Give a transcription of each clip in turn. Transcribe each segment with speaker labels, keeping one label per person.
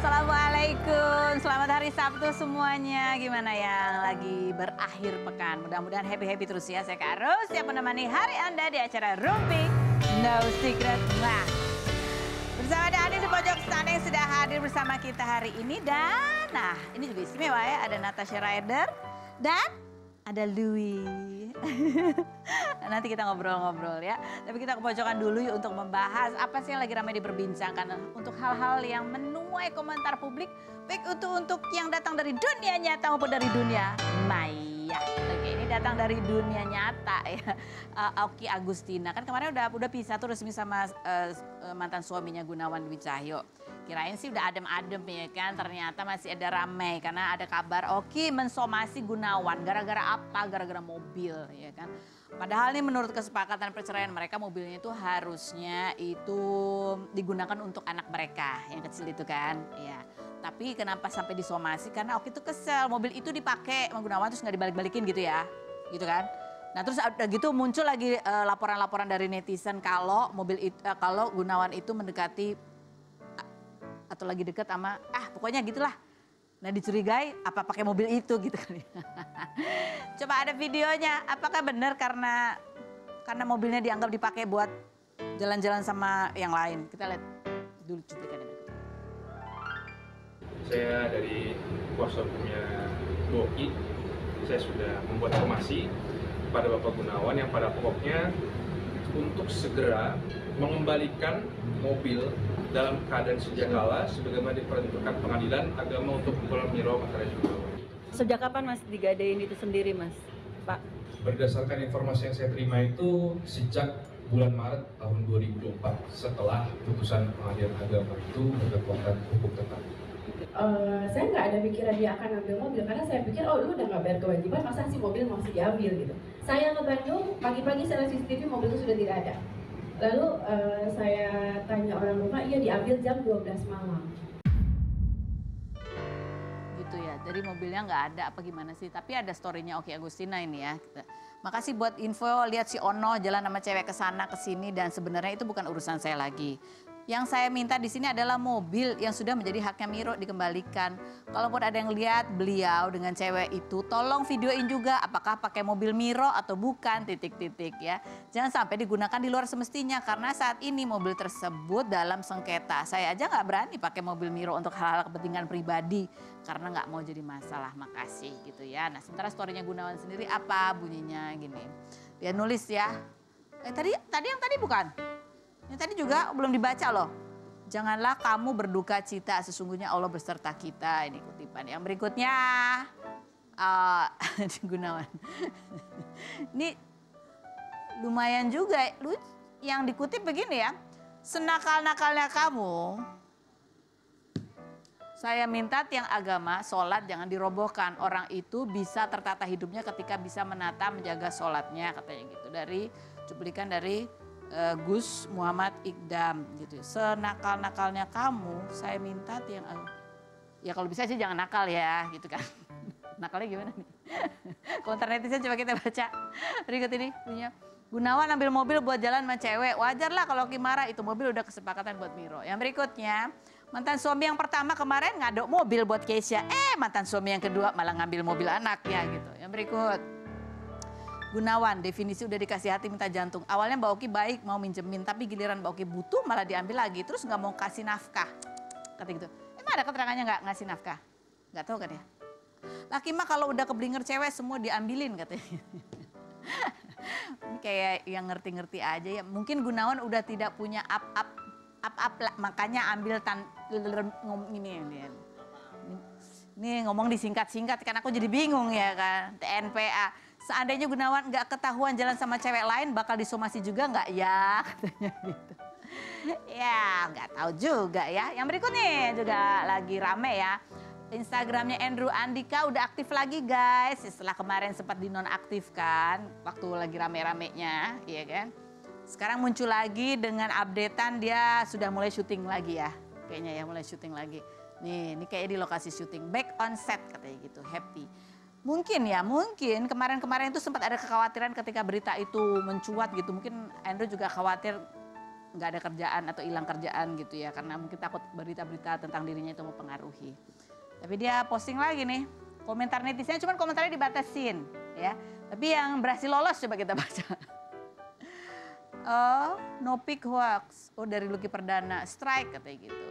Speaker 1: Assalamualaikum, selamat hari Sabtu semuanya. Gimana yang lagi berakhir pekan? Mudah-mudahan happy-happy terus ya. Saya Kak Ros yang menemani hari Anda di acara Rumpi No Secret. Wah. Bersama ada Adi di pojok sana yang sudah hadir bersama kita hari ini. Dan nah ini juga istimewa ya. Ada Natasha Rider dan ada Louis. Nanti kita ngobrol-ngobrol ya. Tapi kita ke pojokan dulu yuk untuk membahas apa sih yang lagi ramai diperbincangkan. Untuk hal-hal yang menuai komentar publik. Baik itu untuk yang datang dari dunia nyata maupun dari dunia maya. Oke, ini datang dari dunia nyata ya. Oki Agustina. Kan kemarin udah pisah tuh resmi sama mantan suaminya Gunawan Dwi Cahyo. Kirain sih udah adem-adem ya kan, ternyata masih ada ramai karena ada kabar Oki mensomasi Gunawan. Gara-gara apa? Gara-gara mobil ya kan. Padahal nih menurut kesepakatan perceraian mereka mobilnya itu harusnya itu digunakan untuk anak mereka yang kecil itu kan. Ya. Tapi kenapa sampai disomasi? Karena Oki itu kesel, mobil itu dipakai sama Gunawan terus nggak dibalik-balikin gitu ya. Gitu kan. Nah terus gitu muncul lagi laporan-laporan dari netizen kalau kalau Gunawan itu mendekati atau lagi dekat sama pokoknya gitulah. Nah dicurigai apa pakai mobil itu gitu kali. Coba ada videonya. Apakah benar karena mobilnya dianggap dipakai buat jalan-jalan sama yang lain? Kita lihat dulu cuplikannya berikut.
Speaker 2: Saya dari kuasa hukumnya Boki. Saya sudah membuat somasi kepada Bapak Gunawan yang pada pokoknya untuk segera mengembalikan mobil dalam keadaan sedia kala sebagaimana diperuntukkan Pengadilan Agama untuk Kepulauan Miro Mataram Gunawan.
Speaker 3: Sejak kapan Mas digadein itu sendiri Mas, Pak?
Speaker 2: Berdasarkan informasi yang saya terima itu sejak bulan Maret tahun 2024 setelah putusan Pengadilan Agama itu berkekuatan hukum tetap.
Speaker 4: Saya nggak ada pikiran dia akan ambil mobil karena saya pikir lu udah nggak bayar kewajiban masa sih mobil masih diambil gitu. Saya ke Bandung pagi-pagi saya lihat CCTV mobil itu sudah tidak ada. Lalu saya tanya orang rumah, iya diambil jam 12 malam.
Speaker 1: Gitu ya, dari mobilnya nggak ada apa gimana sih. Tapi ada storynya Oki Agustina ini ya. Makasih buat info, lihat si Ono jalan sama cewek kesana kesini dan sebenarnya itu bukan urusan saya lagi. Yang saya minta di sini adalah mobil yang sudah menjadi haknya Miro dikembalikan. Kalaupun ada yang lihat beliau dengan cewek itu, tolong videoin juga apakah pakai mobil Miro atau bukan, titik-titik ya. Jangan sampai digunakan di luar semestinya karena saat ini mobil tersebut dalam sengketa. Saya aja nggak berani pakai mobil Miro untuk hal-hal kepentingan pribadi karena nggak mau jadi masalah. Makasih gitu ya. Nah sementara storynya Gunawan sendiri apa bunyinya gini. Dia nulis ya. Tadi yang tadi bukan? Yang tadi juga belum dibaca loh. Janganlah kamu berduka cita, sesungguhnya Allah beserta kita. Ini kutipan. Yang berikutnya, Gunawan. Ini lumayan juga. Yang dikutip begini ya. Senakal-nakalnya kamu, saya minta tiang agama, sholat jangan dirobohkan. Orang itu bisa tertata hidupnya ketika bisa menata, menjaga sholatnya. Katanya gitu. Dari cuplikan dari Gus Muhammad Iqdam gitu. Senakal-nakalnya kamu, saya minta tiang ya kalau bisa sih jangan nakal ya gitu kan. Nakalnya gimana nih? Komentar netizen coba kita baca. Berikut ini punya. Gunawan ambil mobil buat jalan sama cewek. Wajar lah kalau Oki marah, itu mobil udah kesepakatan buat Miro. Yang berikutnya, mantan suami yang pertama kemarin ngaduk mobil buat Keisha. Mantan suami yang kedua malah ngambil mobil anaknya gitu. Yang berikut. Gunawan, definisi udah dikasih hati minta jantung. Awalnya Mbak Oki baik mau minjemin, tapi giliran Mbak Oki butuh malah diambil lagi. Terus nggak mau kasih nafkah. Kata gitu. Emang ada keterangannya nggak ngasih nafkah? Nggak tahu kan ya. Laki mah kalau udah keblinger cewek semua diambilin katanya. Ini kayak yang ngerti-ngerti aja ya. Mungkin Gunawan udah tidak punya up makanya ambil ini ngomong disingkat-singkat kan aku jadi bingung ya kan. TNPA. Seandainya Gunawan nggak ketahuan jalan sama cewek lain bakal disomasi juga nggak ya katanya gitu. Ya nggak tahu juga ya. Yang berikut nih juga lagi rame ya. Instagramnya Andrew Andika udah aktif lagi guys. Setelah kemarin sempat dinonaktifkan waktu lagi rame-ramenya ya kan. Sekarang muncul lagi dengan updatean dia sudah mulai syuting lagi ya. Kayaknya ya mulai syuting lagi. Nih ini kayaknya di lokasi syuting. Back on set katanya gitu, happy. Mungkin kemarin-kemarin itu sempat ada kekhawatiran ketika berita itu mencuat gitu. Mungkin Andrew juga khawatir nggak ada kerjaan atau hilang kerjaan gitu ya, karena mungkin takut berita-berita tentang dirinya itu mempengaruhi. Tapi dia posting lagi nih, komentar netizen cuman komentarnya dibatasin ya. Tapi yang berhasil lolos coba kita baca. Oh, no pic hoax. Oh, dari Lucky Perdana, strike katanya gitu.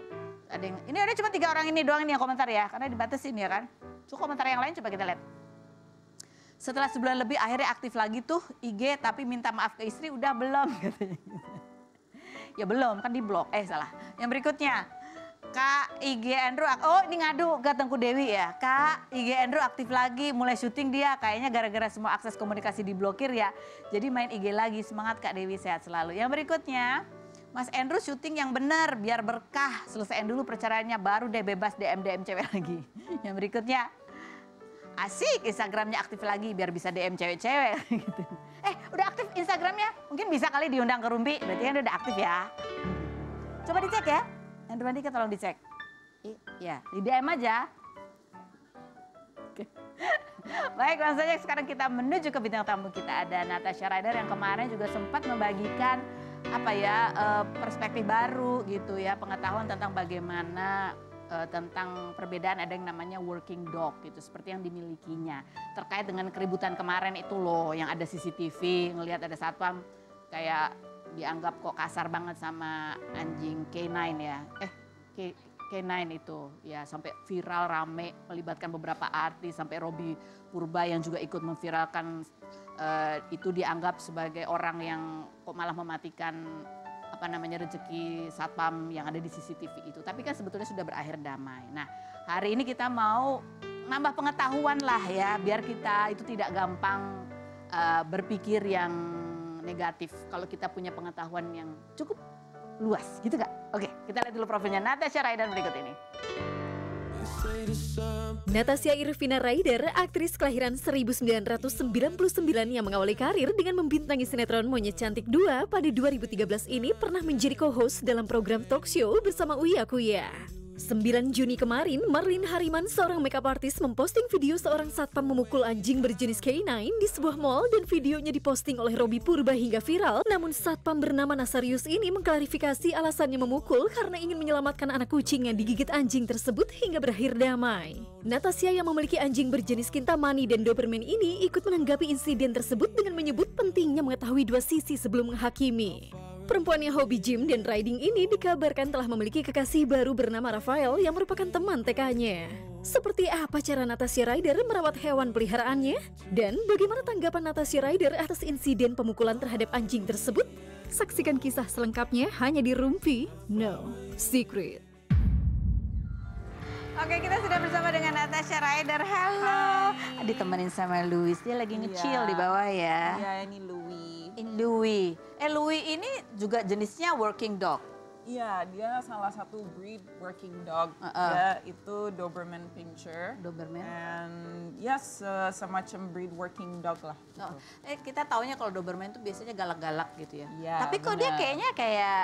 Speaker 1: Ada yang, ini ada cuma 3 orang ini doang nih yang komentar ya, karena dibatasin ya kan. Coba komentar yang lain coba kita lihat. Setelah sebulan lebih akhirnya aktif lagi tuh IG, tapi minta maaf ke istri udah belum katanya. Ya belum, kan di blok. Salah. Yang berikutnya, Kak IG Andrew, oh ini ngadu ke Tengku Dewi ya. Kak IG Andrew aktif lagi, mulai syuting dia. Kayaknya gara-gara semua akses komunikasi diblokir ya. Jadi main IG lagi, semangat Kak Dewi, sehat selalu. Yang berikutnya, Mas Andrew syuting yang benar biar berkah. Selesaiin dulu percaranya baru deh bebas DM cewek lagi. Yang berikutnya, asik Instagramnya aktif lagi biar bisa DM cewek-cewek gitu. Udah aktif Instagramnya? Mungkin bisa kali diundang ke Rumpi, berarti kan udah aktif ya. Coba dicek ya. Yang depan dikit tolong dicek. Iya, di DM aja. Oke. Baik, langsung saja sekarang kita menuju ke bintang tamu kita. Ada Natasha Rider yang kemarin juga sempat membagikan perspektif baru gitu ya, pengetahuan tentang bagaimana tentang perbedaan ada yang namanya working dog gitu, seperti yang dimilikinya. Terkait dengan keributan kemarin itu loh, yang ada CCTV, ngelihat ada satpam kayak dianggap kok kasar banget sama anjing K9 ya. K9 itu ya sampai viral rame, melibatkan beberapa artis, sampai Robby Purba yang juga ikut memviralkan itu dianggap sebagai orang yang kok malah mematikan rezeki satpam yang ada di CCTV itu. Tapi kan sebetulnya sudah berakhir damai. Nah, hari ini kita mau nambah pengetahuan lah ya, biar kita itu tidak gampang berpikir yang negatif kalau kita punya pengetahuan yang cukup luas, gitu gak? Oke, kita lihat dulu profilnya Natasha Rider berikut ini.
Speaker 5: Natasha Irvina Rider, aktris kelahiran 1999 yang mengawali karir dengan membintangi sinetron Monyet Cantik 2 pada 2013 ini pernah menjadi co-host dalam program talk show bersama Uya Kuya. 9 Juni kemarin, Marlin Hariman, seorang makeup artist, memposting video seorang satpam memukul anjing berjenis K9 di sebuah mall dan videonya diposting oleh Robby Purba hingga viral. Namun satpam bernama Nasarius ini mengklarifikasi alasannya memukul karena ingin menyelamatkan anak kucing yang digigit anjing tersebut hingga berakhir damai. Natasha yang memiliki anjing berjenis Kintamani dan Doberman ini ikut menanggapi insiden tersebut dengan menyebut pentingnya mengetahui dua sisi sebelum menghakimi. Perempuan yang hobi gym dan riding ini dikabarkan telah memiliki kekasih baru bernama Rafael yang merupakan teman TK-nya. Seperti apa cara Natasha Rider merawat hewan peliharaannya? Dan bagaimana tanggapan Natasha Rider atas insiden pemukulan terhadap anjing tersebut? Saksikan kisah selengkapnya hanya di Rumpi No Secret.
Speaker 1: Oke, kita sudah bersama dengan Natasha Rider. Halo. Ditemenin sama Louis, dia lagi nge-chill di bawah ya.
Speaker 6: Iya, ini Louis.
Speaker 1: Louis. Louis ini juga jenisnya working dog.
Speaker 6: Iya, dia salah satu breed working dog. Dia itu Doberman Pinscher.
Speaker 1: Doberman.
Speaker 6: And yes, semacam breed working dog lah. Gitu.
Speaker 1: Kita taunya kalau Doberman itu biasanya galak-galak gitu ya.
Speaker 6: Iya,
Speaker 1: tapi kok dia kayaknya kayak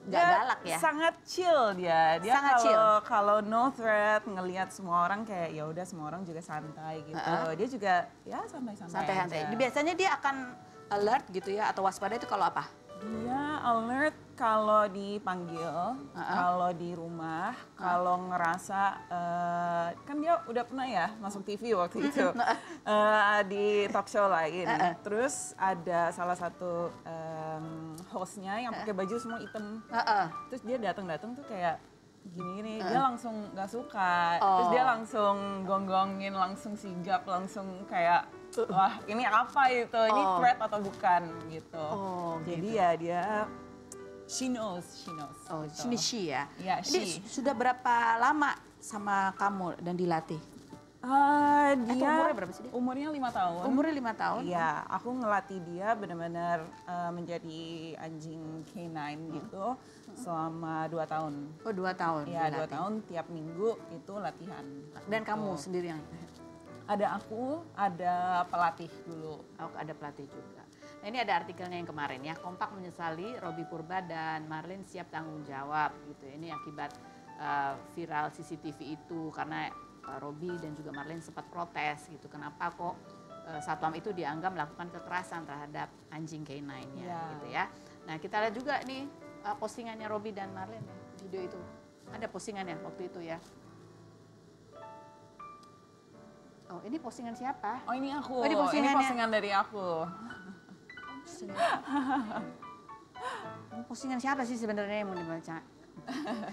Speaker 1: nggak
Speaker 6: dia
Speaker 1: galak ya?
Speaker 6: Sangat chill dia. Dia
Speaker 1: sangat chill.
Speaker 6: Kalau no threat, ngelihat semua orang kayak ya udah semua orang juga santai gitu. Dia juga ya santai-santai.
Speaker 1: Santai-santai. Biasanya dia akan alert gitu ya atau waspada itu kalau apa?
Speaker 6: Dia alert kalau dipanggil, kalau di rumah, kalau ngerasa, kan dia udah pernah ya masuk TV waktu itu, di talk show lain. Terus ada salah satu hostnya yang pakai baju semua hitam. Terus dia datang tuh kayak gini-gini, dia langsung gak suka. Terus dia langsung gonggongin, langsung sigap, langsung kayak, wah ini apa itu, ini threat atau bukan gitu. Jadi
Speaker 1: gitu.
Speaker 6: ya dia, she knows.
Speaker 1: Oh,
Speaker 6: gitu.
Speaker 1: she ya?
Speaker 6: Ya,
Speaker 1: Jadi sudah berapa lama sama kamu dan dilatih?
Speaker 6: Dia
Speaker 1: umurnya berapa sih dia?
Speaker 6: Umurnya 5 tahun.
Speaker 1: Umurnya 5 tahun?
Speaker 6: Iya, aku ngelatih dia benar-benar menjadi anjing K9 gitu selama 2 tahun.
Speaker 1: Oh 2 tahun?
Speaker 6: Iya, 2 tahun tiap minggu itu latihan.
Speaker 1: Dan
Speaker 6: gitu.
Speaker 1: kamu sendiri yang?
Speaker 6: Ada aku, ada pelatih dulu.
Speaker 1: Aku ada pelatih juga. Nah ini ada artikelnya yang kemarin ya, kompak menyesali Robby Purba dan Marlin siap tanggung jawab gitu. Ini akibat viral CCTV itu karena Robby dan juga Marlin sempat protes gitu. Kenapa kok satpam itu dianggap melakukan kekerasan terhadap anjing K9-nya gitu ya. Nah kita lihat juga nih postingannya Robby dan Marlene ya, video itu. Ada postingannya waktu itu ya. Oh, ini postingan siapa?
Speaker 6: Oh, ini aku.
Speaker 1: Oh, ini postingannya.
Speaker 6: Ini postingan dari aku.
Speaker 1: Ini postingan siapa sih sebenarnya yang mau dibaca?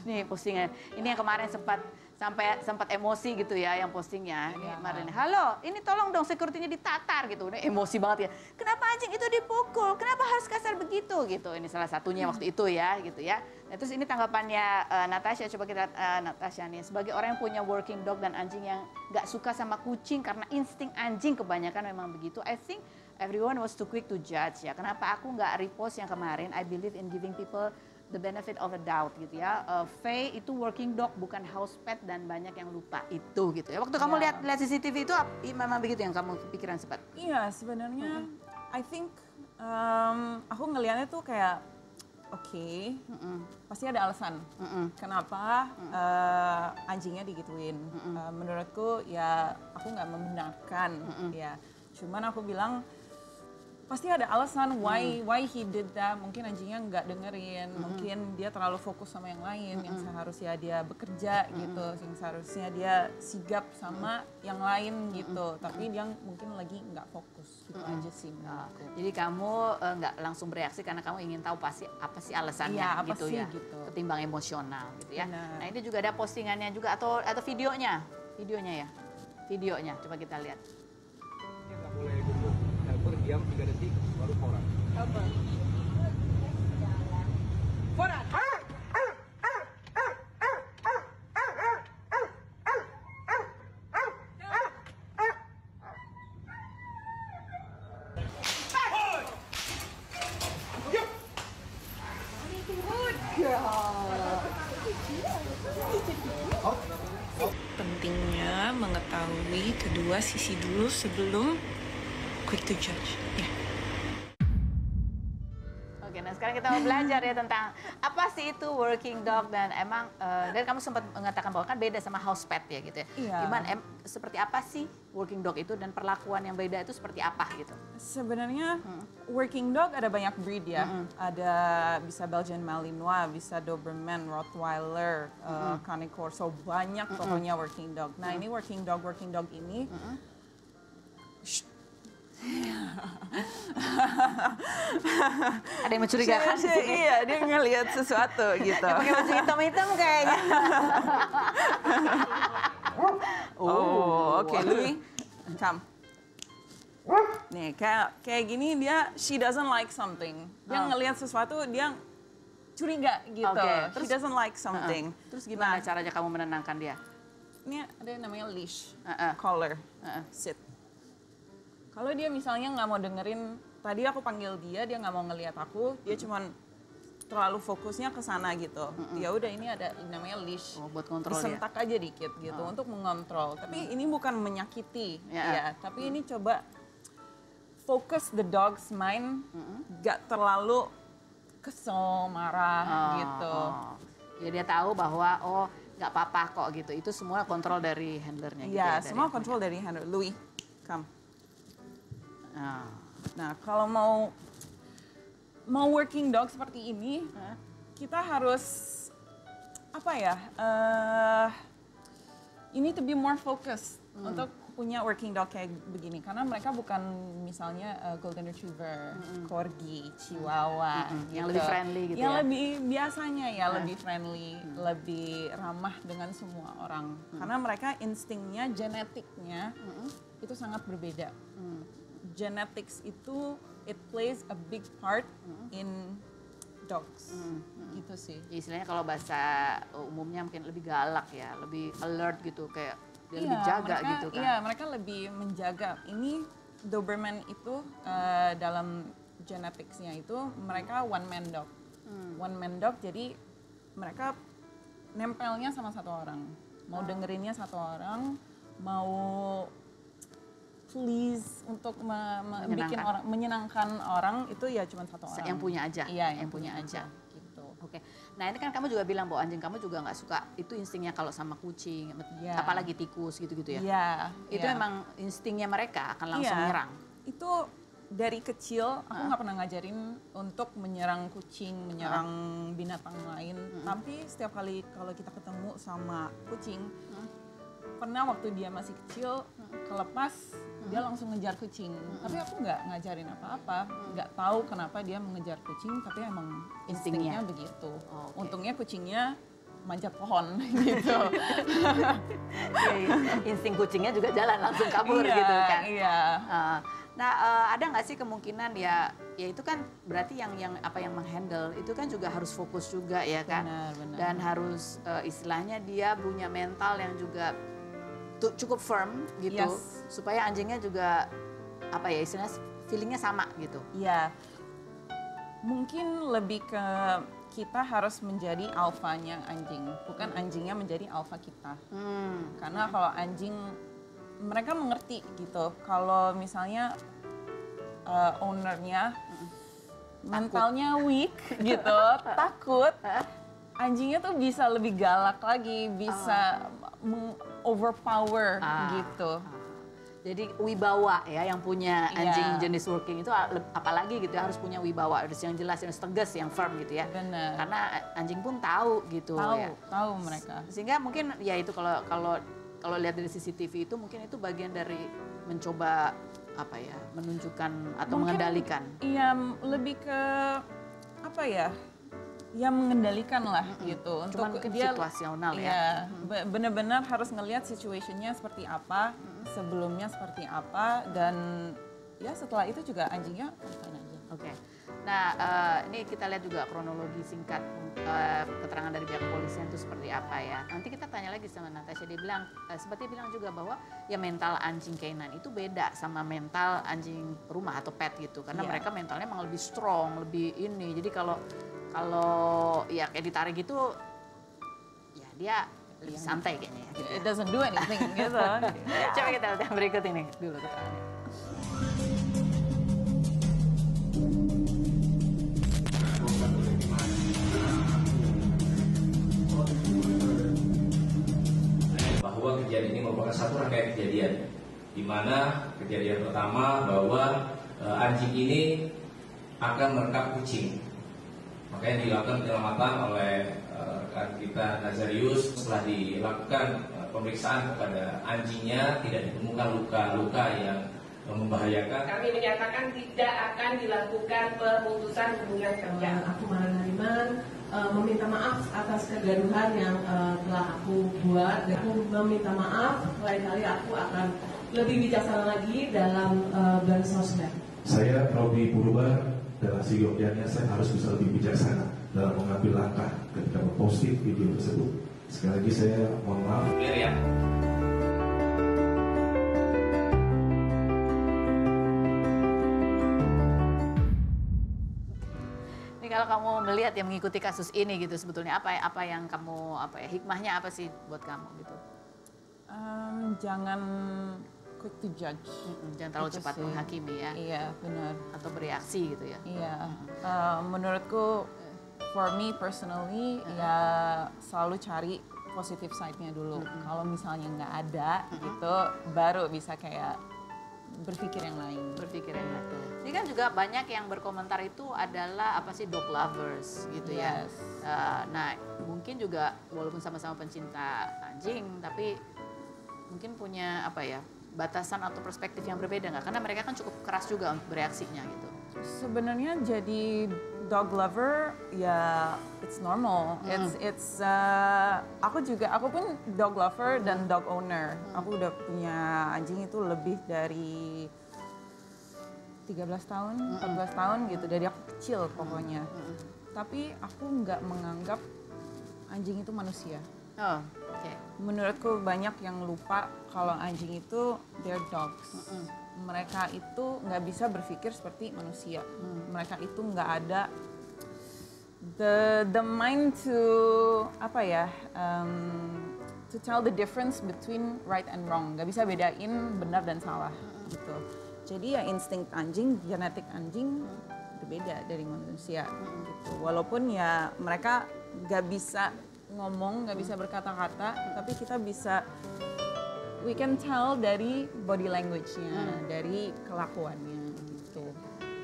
Speaker 1: Nih postingan. Ini yang kemarin sempat emosi gitu ya yang postingnya. Ini kemarin. Halo, ini tolong dong security-nya ditatar gitu. Ini emosi banget ya. Kenapa anjing itu dipukul? Kenapa harus kasar begitu gitu? Ini salah satunya waktu itu ya gitu ya. Nah, terus ini tanggapannya Natasha. Coba kita lihat Natasha nih. Sebagai orang yang punya working dog dan anjing yang nggak suka sama kucing karena insting anjing kebanyakan memang begitu. I think everyone was too quick to judge ya. Kenapa aku nggak repost yang kemarin? I believe in giving people the benefit of the doubt gitu ya. Faye itu working dog bukan house pet dan banyak yang lupa itu gitu ya. Waktu kamu lihat CCTV itu memang begitu yang kamu pikiran sempat?
Speaker 6: Iya, sebenarnya I think aku ngelihatnya tuh kayak oke, pasti ada alasan kenapa anjingnya digituin. Menurutku ya aku nggak membenarkan ya. Cuman aku bilang pasti ada alasan why he did that. Mungkin anjingnya nggak dengerin, mungkin dia terlalu fokus sama yang lain, yang seharusnya dia bekerja gitu, yang seharusnya dia sigap sama yang lain gitu. Tapi dia mungkin lagi nggak fokus gitu aja sih.
Speaker 1: Jadi kamu nggak langsung bereaksi karena kamu ingin tahu pasti apa sih alasannya
Speaker 6: apa
Speaker 1: gitu
Speaker 6: sih,
Speaker 1: ya,
Speaker 6: gitu.
Speaker 1: ketimbang emosional gitu ya.
Speaker 6: Benar.
Speaker 1: Nah itu juga ada postingannya juga atau videonya ya, videonya coba kita lihat.
Speaker 7: Ini nggak boleh duduk, helper diam 3 detik baru foran. Foran!
Speaker 6: Pentingnya mengetahui kedua sisi dulu sebelum quick to judge.
Speaker 1: Oke, nah sekarang kita mau belajar ya tentang apa sih itu working dog dan emang dan kamu sempat mengatakan bahwa kan beda sama house pet ya gitu ya.
Speaker 6: Iya.
Speaker 1: Gimana seperti apa sih working dog itu dan perlakuan yang beda itu seperti apa gitu?
Speaker 6: Sebenarnya working dog ada banyak breed ya. Ada bisa Belgian Malinois, bisa Doberman, Rottweiler, Cane Corso, banyak pokoknya working dog. Nah ini working dog ini
Speaker 1: Ada yang mencurigakan di sini.
Speaker 6: Iya, dia ngelihat sesuatu gitu.
Speaker 1: Pakai baju hitam-hitam kayaknya.
Speaker 6: Oke, Louis, come. Nih, kayak gini she doesn't like something. Dia ngelihat sesuatu, dia curiga gitu.
Speaker 1: Oke,
Speaker 6: She doesn't like something.
Speaker 1: Terus gimana caranya kamu menenangkan dia?
Speaker 6: Ini ada yang namanya leash, collar, sit. Kalau dia misalnya nggak mau dengerin, tadi aku panggil dia nggak mau ngelihat aku, dia cuman terlalu fokusnya ke sana gitu. Ya udah ini ada namanya leash.
Speaker 1: Buat kontrol dia.
Speaker 6: Disentak aja dikit gitu untuk mengontrol. Tapi ini bukan menyakiti, ya. Tapi ini coba focus the dog's mind, gak terlalu kesel, marah gitu.
Speaker 1: Ya dia tahu bahwa nggak apa-apa kok gitu. Itu semua kontrol dari handlernya gitu ya.
Speaker 6: Semua kontrol dari handler. Louis, come. Nah, kalau mau working dog seperti ini, kita harus apa ya? Ini to be more focused untuk punya working dog kayak begini, karena mereka bukan misalnya golden retriever, corgi, chihuahua,
Speaker 1: yang lebih friendly gitu
Speaker 6: yang
Speaker 1: ya.
Speaker 6: lebih biasanya ya lebih friendly, lebih ramah dengan semua orang, karena mereka instingnya, genetiknya itu sangat berbeda. Genetics itu it plays a big part in dogs, gitu sih.
Speaker 1: Istilahnya kalau bahasa umumnya mungkin lebih galak ya, lebih alert gitu, kayak dia lebih jaga
Speaker 6: mereka,
Speaker 1: gitu kan.
Speaker 6: Iya, mereka lebih menjaga. Ini Doberman itu dalam geneticsnya itu mereka one man dog. One man dog, jadi mereka nempelnya sama satu orang. Mau dengerinnya satu orang, mau please untuk bikin orang menyenangkan orang itu ya cuma satu orang.
Speaker 1: Yang punya aja.
Speaker 6: Iya, yang punya aja gitu.
Speaker 1: Oke. Nah, ini kan kamu juga bilang bahwa anjing kamu juga nggak suka itu instingnya kalau sama kucing, apalagi tikus gitu-gitu ya.
Speaker 6: Iya.
Speaker 1: Itu memang instingnya mereka akan langsung nyerang.
Speaker 6: Itu dari kecil aku nggak pernah ngajarin untuk menyerang kucing, menyerang binatang lain. Tapi setiap kali kalau kita ketemu sama kucing, pernah waktu dia masih kecil kelepas dia langsung ngejar kucing. Tapi aku nggak ngajarin apa-apa, nggak tahu kenapa dia mengejar kucing, tapi emang instingnya begitu. Untungnya kucingnya manjat pohon gitu.
Speaker 1: Insting kucingnya juga jalan langsung kabur
Speaker 6: Iya,
Speaker 1: gitu kan.
Speaker 6: Iya.
Speaker 1: Nah, ada nggak sih kemungkinan ya itu kan berarti yang menghandle itu kan juga harus fokus juga ya kan.
Speaker 6: Benar.
Speaker 1: Dan harus istilahnya dia punya mental yang juga cukup firm gitu supaya anjingnya juga istilahnya feelingnya sama gitu.
Speaker 6: Iya. Mungkin lebih ke kita harus menjadi alfanya anjing, bukan anjingnya menjadi alfa kita. Karena kalau anjing, mereka mengerti gitu. Kalau misalnya ownernya mentalnya weak gitu, takut, anjingnya tuh bisa lebih galak lagi, bisa overpower gitu.
Speaker 1: Jadi wibawa ya yang punya anjing jenis working itu apalagi gitu harus punya wibawa, harus yang jelas, yang tegas, yang firm gitu ya.
Speaker 6: Benar.
Speaker 1: Karena anjing pun tahu gitu ya.
Speaker 6: Tahu mereka.
Speaker 1: Sehingga mungkin ya itu kalau lihat dari CCTV itu mungkin itu bagian dari mencoba menunjukkan atau mungkin, mengendalikan.
Speaker 6: Iya, lebih ke ya mengendalikan lah gitu.
Speaker 1: Cuma mungkin dia situasional ya.
Speaker 6: Benar-benar harus ngelihat situationnya seperti apa, sebelumnya seperti apa, dan ya setelah itu juga anjingnya fine aja.
Speaker 1: Oke. Nah, ini kita lihat juga kronologi singkat keterangan dari pihak kepolisian itu seperti apa ya. Nanti kita tanya lagi sama Natasha, dia bilang, seperti bilang juga bahwa ya mental anjing K9 itu beda sama mental anjing rumah atau pet gitu. Karena mereka mentalnya emang lebih strong, lebih ini. Jadi kalau ya kayak ditarik gitu, ya dia lebih santai kayaknya ya. Gitu.
Speaker 6: It doesn't do anything gitu.
Speaker 1: Coba kita lihat yang berikut ini dulu keterangannya.
Speaker 8: Bahwa kejadian ini merupakan satu rangkaian kejadian, di mana kejadian pertama bahwa anjing ini akan merekap kucing. Makanya dilakukan penyelamatan oleh rekan kita Nazarius. Setelah dilakukan pemeriksaan kepada anjingnya, tidak ditemukan luka-luka yang membahayakan.
Speaker 9: Kami menyatakan tidak akan dilakukan pemutusan hubungan kerja.
Speaker 10: Aku Maren Hariman meminta maaf atas kegaduhan yang telah aku buat. Aku meminta maaf, lain kali aku akan lebih bijaksana lagi dalam bersosmed.
Speaker 11: Saya Robi Purba, dan seyogyanya saya harus bisa lebih bijaksana dalam mengambil langkah ketika memposting video tersebut. Sekali lagi saya mohon maaf.
Speaker 8: Clear ya?
Speaker 1: Ini kalau kamu melihat yang mengikuti kasus ini gitu sebetulnya apa yang kamu hikmahnya apa sih buat kamu gitu?
Speaker 6: Jangan quick to judge.
Speaker 1: Jangan terlalu cepat menghakimi ya.
Speaker 6: Iya, benar.
Speaker 1: Atau bereaksi gitu ya.
Speaker 6: Iya. Menurutku, for me personally, ya selalu cari positive side-nya dulu. Kalau misalnya nggak ada gitu, baru bisa kayak berpikir yang lain.
Speaker 1: Ini kan juga banyak yang berkomentar itu adalah dog lovers gitu ya. Nah, mungkin juga walaupun sama-sama pencinta anjing, tapi mungkin punya batasan atau perspektif yang berbeda nggak? Karena mereka kan cukup keras juga bereaksinya gitu.
Speaker 6: Sebenarnya jadi dog lover ya it's normal. Aku pun dog lover dan dog owner. Aku udah punya anjing itu lebih dari 13 tahun, 14 tahun gitu, dari aku kecil pokoknya. Tapi aku nggak menganggap anjing itu manusia. Menurutku banyak yang lupa kalau anjing itu they're dogs. Mereka itu nggak bisa berpikir seperti manusia. Mereka itu nggak ada the mind to to tell the difference between right and wrong. Nggak bisa bedain benar dan salah gitu. Jadi ya insting anjing, genetik anjing berbeda dari manusia gitu. Walaupun ya mereka nggak bisa ngomong, nggak bisa berkata-kata, tapi kita bisa, we can tell dari body language-nya, dari kelakuannya gitu.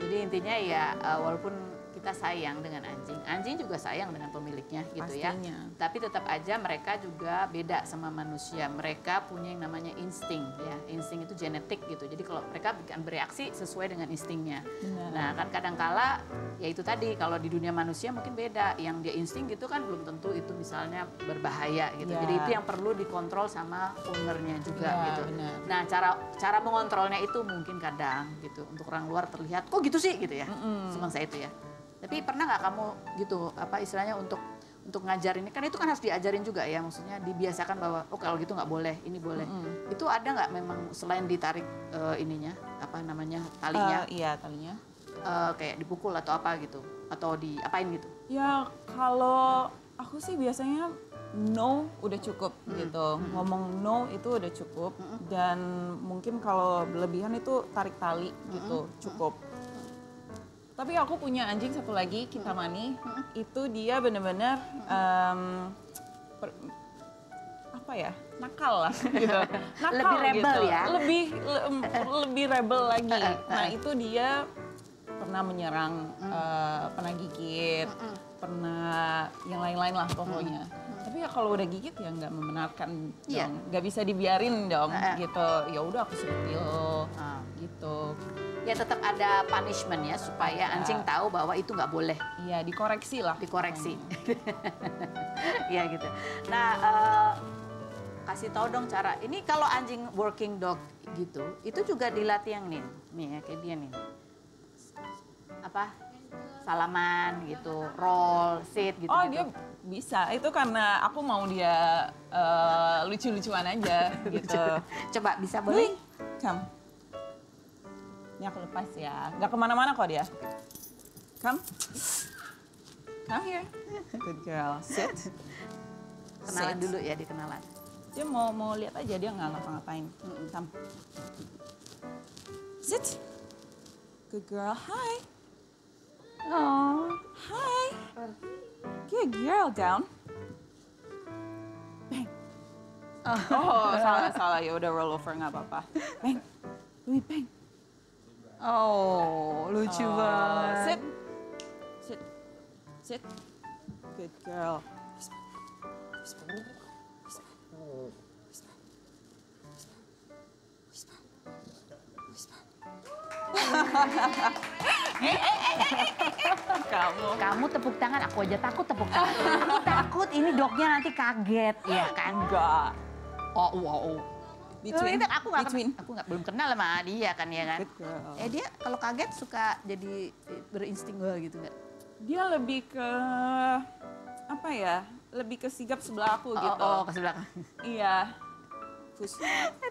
Speaker 1: Jadi intinya ya walaupun kita sayang dengan anjing, anjing juga sayang dengan pemiliknya gitu ya. Tapi tetap aja mereka juga beda sama manusia. Mereka punya yang namanya insting ya. Insting itu genetik gitu. Jadi kalau mereka akan bereaksi sesuai dengan instingnya. Nah kan kadangkala ya itu tadi kalau di dunia manusia mungkin beda. Yang dia insting gitu kan belum tentu itu misalnya berbahaya gitu. Jadi itu yang perlu dikontrol sama ownernya juga gitu.
Speaker 6: Benar.
Speaker 1: Nah cara mengontrolnya itu mungkin kadang gitu. Untuk orang luar terlihat kok gitu sih gitu ya. Semangsa itu ya. Tapi pernah nggak kamu gitu apa istilahnya untuk ngajarin ini kan itu kan harus diajarin juga ya, maksudnya dibiasakan bahwa oh kalau gitu nggak boleh, ini boleh. Itu ada nggak memang selain ditarik ininya apa namanya talinya?
Speaker 6: Iya talinya.
Speaker 1: Kayak dipukul atau apa gitu atau diapain gitu?
Speaker 6: Ya kalau aku sih biasanya no udah cukup gitu. Ngomong no itu udah cukup dan mungkin kalau berlebihan itu tarik tali gitu cukup. Tapi aku punya anjing satu lagi, Kintamani, itu dia benar-benar apa ya, nakal lah gitu. Nakal
Speaker 1: lebih rebel
Speaker 6: gitu.
Speaker 1: ya?
Speaker 6: Lebih rebel lagi. Nah itu dia pernah menyerang, pernah gigit, pernah yang lain-lain lah pokoknya. Tapi ya kalau udah gigit ya nggak membenarkan dong, nggak bisa dibiarin dong gitu. Ya udah aku sentil gitu.
Speaker 1: Ya tetap ada punishment ya supaya anjing tahu bahwa itu nggak boleh.
Speaker 6: Iya dikoreksi lah.
Speaker 1: Dikoreksi. Ya gitu. Nah kasih tahu dong cara. Ini kalau anjing working dog gitu, itu juga dilatih yang nih ya kayak dia nih. Apa? Salaman gitu, roll, sit gitu.
Speaker 6: Oh dia bisa, itu karena aku mau dia lucu-lucuan aja gitu.
Speaker 1: Coba bisa boleh?
Speaker 6: Come. Ini aku lepas ya, nggak kemana-mana kok dia. Come. Come here. Good girl. Sit.
Speaker 1: Kenalan dulu ya, dikenalan.
Speaker 6: Dia mau lihat aja, dia nggak ngapa-ngapain. Come. Sit. Good girl. Hi.
Speaker 1: Oh.
Speaker 6: Hi. Good girl. Down. Bang. Oh, salah. Ya udah roll over, nggak apa-apa. Bang. Louis, bang.
Speaker 1: Oh, lucu banget.
Speaker 6: Sit. Good girl.
Speaker 1: Kamu tepuk tangan, aku aja takut tepuk tangan. Aku takut ini dognya nanti kaget, ya kan?
Speaker 6: Enggak.
Speaker 1: Oh, wow.
Speaker 6: Between.
Speaker 1: Aku belum kenal sama dia kan ya kan. Dia kalau kaget suka jadi berinsting gitu nggak?
Speaker 6: Dia lebih ke apa ya? Lebih ke sigap sebelah aku gitu.
Speaker 1: Oh, ke sebelah.
Speaker 6: Iya.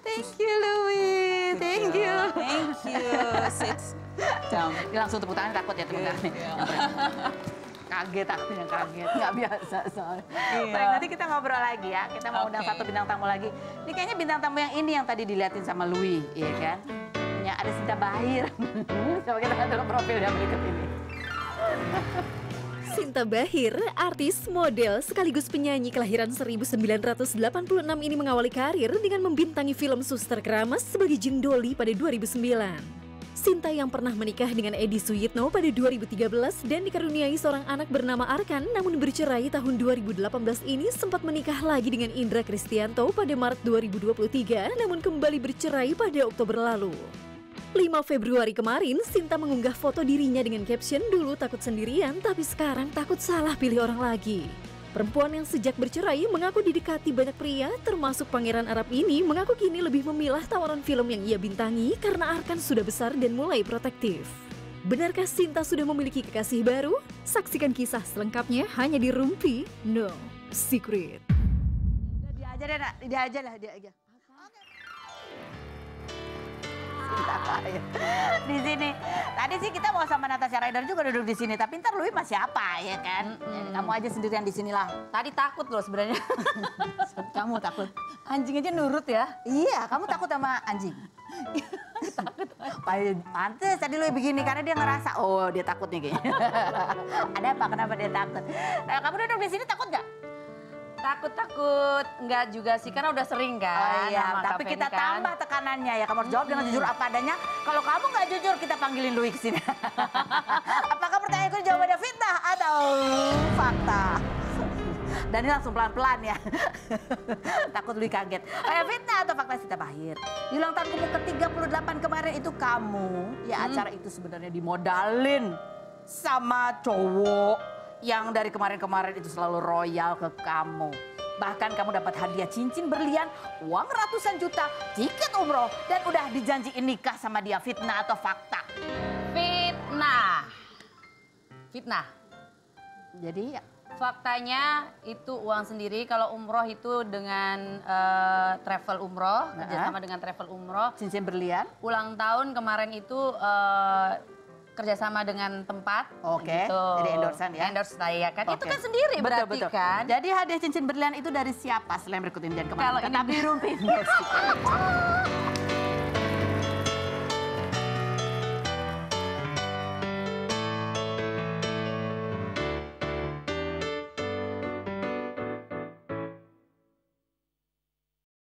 Speaker 1: Thank you Louis. Thank you.
Speaker 6: Sit down.
Speaker 1: Dia langsung tepuk tangan, takut ya tepuk tangan. Kaget akunya, kaget. Nggak biasa soalnya. Baik, nanti kita ngobrol lagi ya. Kita mau undang satu bintang tamu lagi. Ini kayaknya bintang tamu yang ini yang tadi diliatin sama Louis, iya kan? Ya, ada Sinta Bahir. Coba kita lihat dulu profil yang berikut ini.
Speaker 5: Sinta Bahir, artis, model, sekaligus penyanyi kelahiran 1986 ini mengawali karir dengan membintangi film Suster Keramas sebagai Jeng Doli pada 2009. Sinta yang pernah menikah dengan Edi Suyitno pada 2013 dan dikaruniai seorang anak bernama Arkan namun bercerai tahun 2018 ini sempat menikah lagi dengan Indra Kristianto pada Maret 2023 namun kembali bercerai pada Oktober lalu. 5 Februari kemarin, Sinta mengunggah foto dirinya dengan caption dulu takut sendirian tapi sekarang takut salah pilih orang lagi. Perempuan yang sejak bercerai mengaku didekati banyak pria, termasuk Pangeran Arab ini mengaku kini lebih memilah tawaran film yang ia bintangi karena Arkan sudah besar dan mulai protektif. Benarkah Sinta sudah memiliki kekasih baru? Saksikan kisah selengkapnya hanya di Rumpi No Secret.
Speaker 1: Dia aja lah. Di sini. Tadi sih kita mau sama Natasha Rider juga duduk di sini, tapi ntar Louis masih apa ya kan? Kamu aja sendirian di sinilah. Tadi takut loh sebenarnya. Kamu takut? Anjing aja nurut ya? Iya, kamu takut sama anjing? Takut. Pantes tadi Louis begini karena dia ngerasa, oh dia takut nih kayaknya. Ada apa? Kenapa dia takut? Kamu duduk di sini takut nggak?
Speaker 3: takut enggak juga sih, karena udah sering kan.
Speaker 1: Oh iya,
Speaker 3: sama
Speaker 1: tapi
Speaker 3: Kak
Speaker 1: kita
Speaker 3: Feni kan.
Speaker 1: tambah tekanannya ya. Kamu harus jawab dengan jujur apa adanya. Kalau kamu nggak jujur, kita panggilin Louis ke sini. Apakah pertanyaanku jawabannya fitnah atau fakta? Dan ini langsung pelan-pelan ya. Takut Louis kaget. Fitnah atau fakta Sita Bahir? Di ulang tahun kamu ke-38 kemarin itu kamu, ya acara itu sebenarnya dimodalin sama cowok yang dari kemarin-kemarin itu selalu royal ke kamu. Bahkan kamu dapat hadiah cincin berlian, uang ratusan juta, tiket umroh, dan udah dijanjiin nikah sama dia. Fitnah atau fakta?
Speaker 3: Fitnah. Fitnah.
Speaker 1: Jadi ya,
Speaker 3: faktanya itu uang sendiri. Kalau umroh itu dengan travel umroh, kerjasama dengan travel umroh.
Speaker 1: Cincin berlian.
Speaker 3: Ulang tahun kemarin itu kerjasama dengan tempat.
Speaker 1: Oke,
Speaker 3: gitu.
Speaker 1: jadi endorsean ya.
Speaker 3: Endorse saya kan. Itu
Speaker 1: Oke.
Speaker 3: kan sendiri
Speaker 1: Betul,
Speaker 3: berarti
Speaker 1: betul.
Speaker 3: kan.
Speaker 1: Jadi hadiah cincin berlian itu dari siapa selain berikut ini dan kemarin?
Speaker 3: Kalau ini
Speaker 1: Tetap di Rumpi.